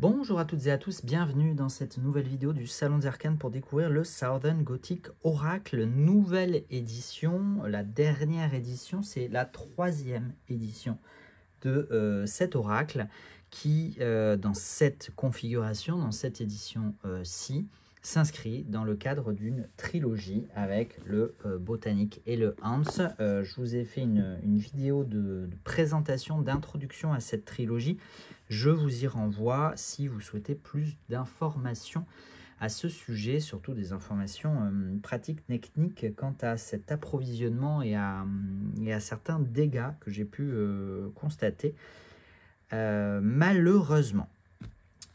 Bonjour à toutes et à tous, bienvenue dans cette nouvelle vidéo du Salon des Arcanes pour découvrir le Southern Gothic Oracle, nouvelle édition, la dernière édition, c'est la 3e édition de cet oracle qui, dans cette configuration, dans cette édition-ci, s'inscrit dans le cadre d'une trilogie avec le Botanique et le Hans. Je vous ai fait une vidéo de présentation, d'introduction à cette trilogie. Je vous y renvoie si vous souhaitez plus d'informations à ce sujet, surtout des informations pratiques, techniques quant à cet approvisionnement et à certains dégâts que j'ai pu constater malheureusement.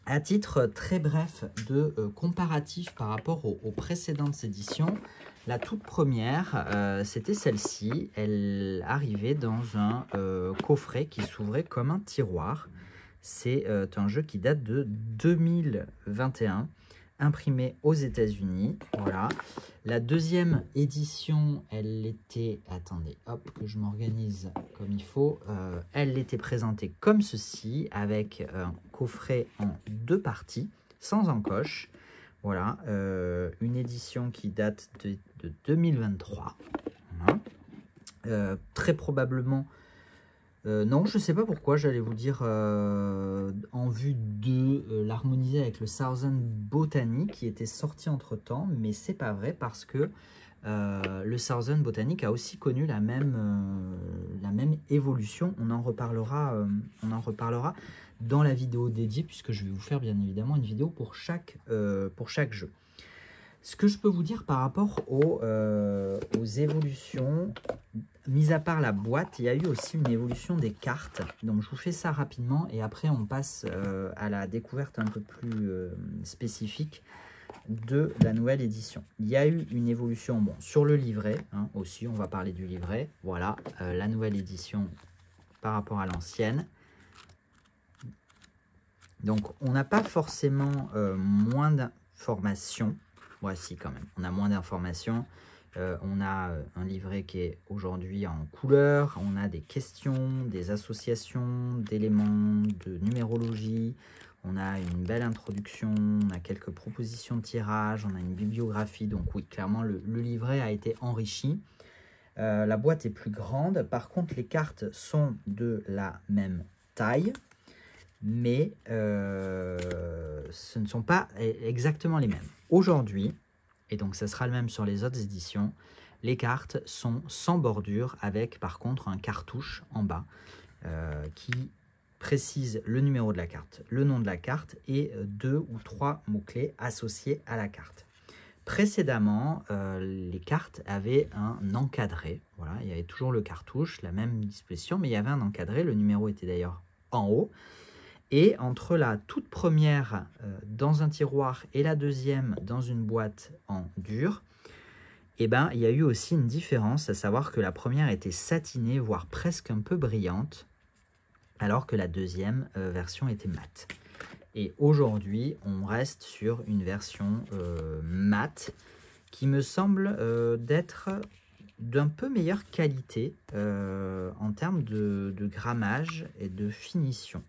À titre très bref de comparatif par rapport aux précédentes éditions, la toute première, c'était celle-ci. Elle arrivait dans un coffret qui s'ouvrait comme un tiroir. C'est un jeu qui date de 2021, imprimé aux États-Unis. Voilà. La deuxième édition, elle était... Attendez, hop, que je m'organise comme il faut. Elle était présentée comme ceci, avec un coffret en 2 parties, sans encoche. Voilà, une édition qui date de 2023. Voilà. Très probablement... non, je ne sais pas pourquoi, j'allais vous dire en vue de l'harmoniser avec le Southern Botanic qui était sorti entre temps, mais c'est pas vrai parce que le Southern Botanic a aussi connu la même évolution. On en reparlera dans la vidéo dédiée puisque je vais vous faire bien évidemment une vidéo pour chaque jeu. Ce que je peux vous dire par rapport aux évolutions, mis à part la boîte, il y a eu aussi une évolution des cartes. Donc je vous fais ça rapidement et après on passe à la découverte un peu plus spécifique de la nouvelle édition. Il y a eu une évolution sur le livret, hein, aussi on va parler du livret. Voilà, la nouvelle édition par rapport à l'ancienne. Donc on n'a pas forcément moins d'informations. Voici quand même, on a moins d'informations. On a un livret qui est aujourd'hui en couleur. On a des questions, des associations, d'éléments de numérologie. On a une belle introduction. On a quelques propositions de tirage. On a une bibliographie. Donc oui, clairement, le livret a été enrichi. La boîte est plus grande. Par contre, les cartes sont de la même taille. Mais ce ne sont pas exactement les mêmes. Aujourd'hui, et donc ça sera le même sur les autres éditions, les cartes sont sans bordure avec par contre un cartouche en bas qui précise le numéro de la carte, le nom de la carte et 2 ou 3 mots-clés associés à la carte. Précédemment, les cartes avaient un encadré. Voilà, il y avait toujours le cartouche, la même disposition, mais il y avait un encadré. Le numéro était d'ailleurs en haut. Et entre la toute première dans un tiroir et la deuxième dans une boîte en dur, eh ben, il y a eu aussi une différence, à savoir que la première était satinée, voire presque un peu brillante, alors que la deuxième version était mate. Et aujourd'hui, on reste sur une version mate qui me semble d'être d'un peu meilleure qualité en termes de grammage et de finition.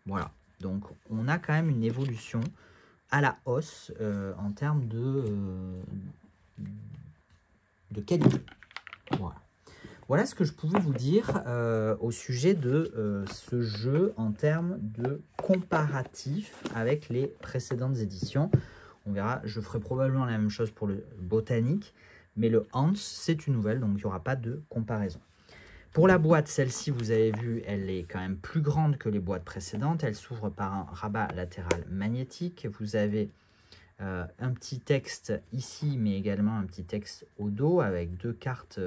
Voilà, donc on a quand même une évolution à la hausse en termes de qualité. Voilà. Voilà ce que je pouvais vous dire au sujet de ce jeu en termes de comparatif avec les précédentes éditions. On verra, je ferai probablement la même chose pour le Botanique, mais le Hans, c'est une nouvelle, donc il n'y aura pas de comparaison. Pour la boîte, celle-ci, vous avez vu, elle est quand même plus grande que les boîtes précédentes. Elle s'ouvre par un rabat latéral magnétique. Vous avez un petit texte ici, mais également un petit texte au dos avec deux cartes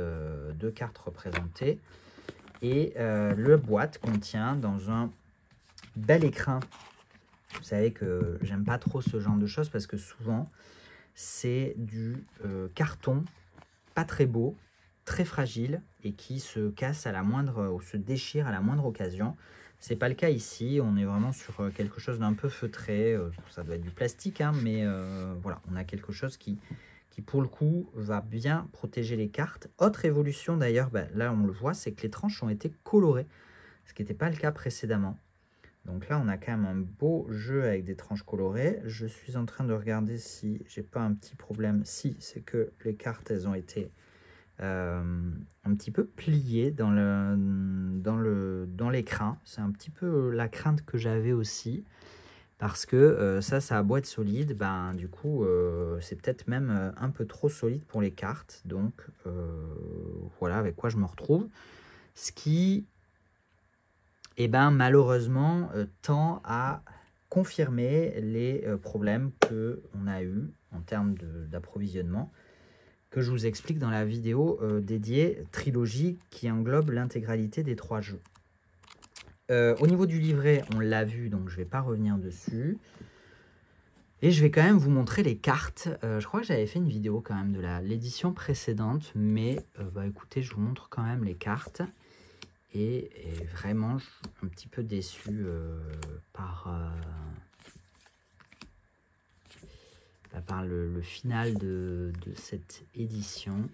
représentées. Et la boîte contient dans un bel écrin. Vous savez que j'aime pas trop ce genre de choses parce que souvent, c'est du carton pas très beau, très fragile et qui se casse à la moindre ou se déchire à la moindre occasion. C'est pas le cas ici, on est vraiment sur quelque chose d'un peu feutré, ça doit être du plastique, hein, mais voilà, on a quelque chose qui pour le coup va bien protéger les cartes. Autre évolution d'ailleurs, là on le voit, c'est que les tranches ont été colorées, ce qui n'était pas le cas précédemment. Donc là, on a quand même un beau jeu avec des tranches colorées. Je suis en train de regarder si j'ai pas un petit problème. Si, c'est que les cartes, elles ont été un petit peu pliées dans l'écran. C'est un petit peu la crainte que j'avais aussi. Parce que ça a beau être solide, ben, du coup, c'est peut-être même un peu trop solide pour les cartes. Donc, voilà avec quoi je me retrouve. Ce qui, eh ben, malheureusement, tend à confirmer les problèmes qu'on a eu en termes d'approvisionnement, que je vous explique dans la vidéo dédiée Trilogie qui englobe l'intégralité des 3 jeux. Au niveau du livret, on l'a vu, donc je ne vais pas revenir dessus. Et je vais quand même vous montrer les cartes. Je crois que j'avais fait une vidéo quand même de l'édition précédente, mais bah, écoutez, je vous montre quand même les cartes. Et vraiment, je suis un petit peu déçu par le final de cette édition.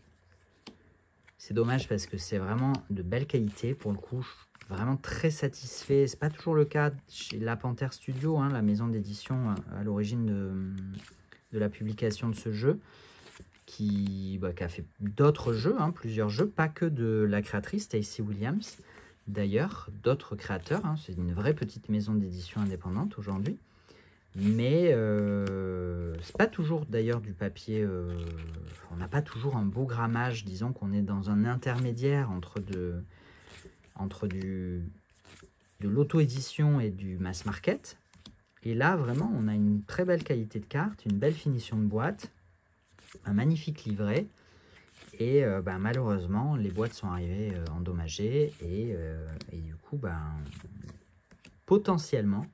C'est dommage parce que c'est vraiment de belle qualité. Pour le coup, je suis vraiment très satisfait. C'est pas toujours le cas chez La Panthère Studio, hein, la maison d'édition à l'origine de la publication de ce jeu, qui a fait d'autres jeux, hein, plusieurs jeux, pas que de la créatrice Stacey Williams. D'ailleurs, d'autres créateurs. Hein, c'est une vraie petite maison d'édition indépendante aujourd'hui. Mais c'est pas toujours d'ailleurs du papier, on n'a pas toujours un beau grammage, disons qu'on est dans un intermédiaire entre de l'auto-édition et du mass market. Et là vraiment on a une très belle qualité de carte, une belle finition de boîte, un magnifique livret. Et malheureusement les boîtes sont arrivées endommagées et du coup potentiellement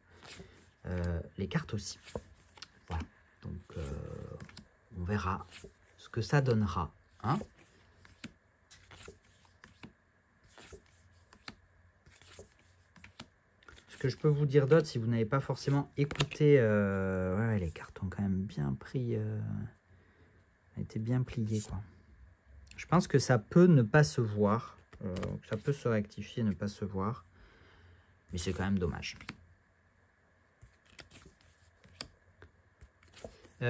les cartes aussi. Voilà, donc on verra ce que ça donnera. Hein. Ce que je peux vous dire d'autre, si vous n'avez pas forcément écouté, ouais, les cartes ont quand même bien pris, été bien pliées, quoi. Je pense que ça peut ne pas se voir, ça peut se rectifier, ne pas se voir, mais c'est quand même dommage.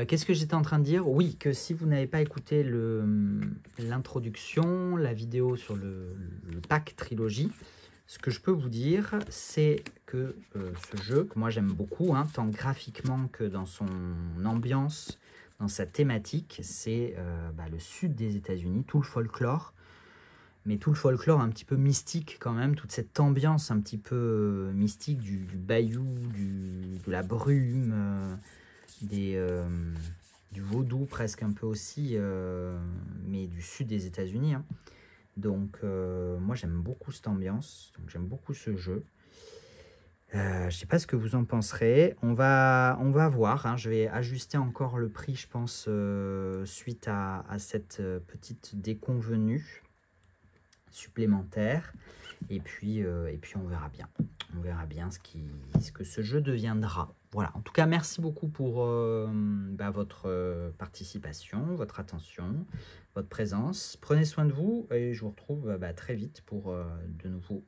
Qu'est-ce que j'étais en train de dire? Oui, que si vous n'avez pas écouté l'introduction, la vidéo sur le pack Trilogie, ce que je peux vous dire, c'est que ce jeu, que moi j'aime beaucoup, hein, tant graphiquement que dans son ambiance, dans sa thématique, c'est le sud des États-Unis, tout le folklore, mais tout le folklore un petit peu mystique quand même, toute cette ambiance un petit peu mystique du bayou, de la brume, du vaudou presque un peu aussi, mais du sud des États-Unis. Hein. Donc moi j'aime beaucoup cette ambiance, donc j'aime beaucoup ce jeu. Je ne sais pas ce que vous en penserez. On va voir. Hein. Je vais ajuster encore le prix, je pense, suite à cette petite déconvenue supplémentaire. Et puis on verra bien. On verra bien ce que ce jeu deviendra. Voilà. En tout cas, merci beaucoup pour votre participation, votre attention, votre présence. Prenez soin de vous et je vous retrouve très vite pour de nouveaux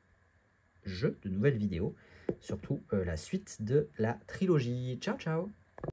jeux, de nouvelles vidéos. Surtout la suite de la trilogie. Ciao, ciao!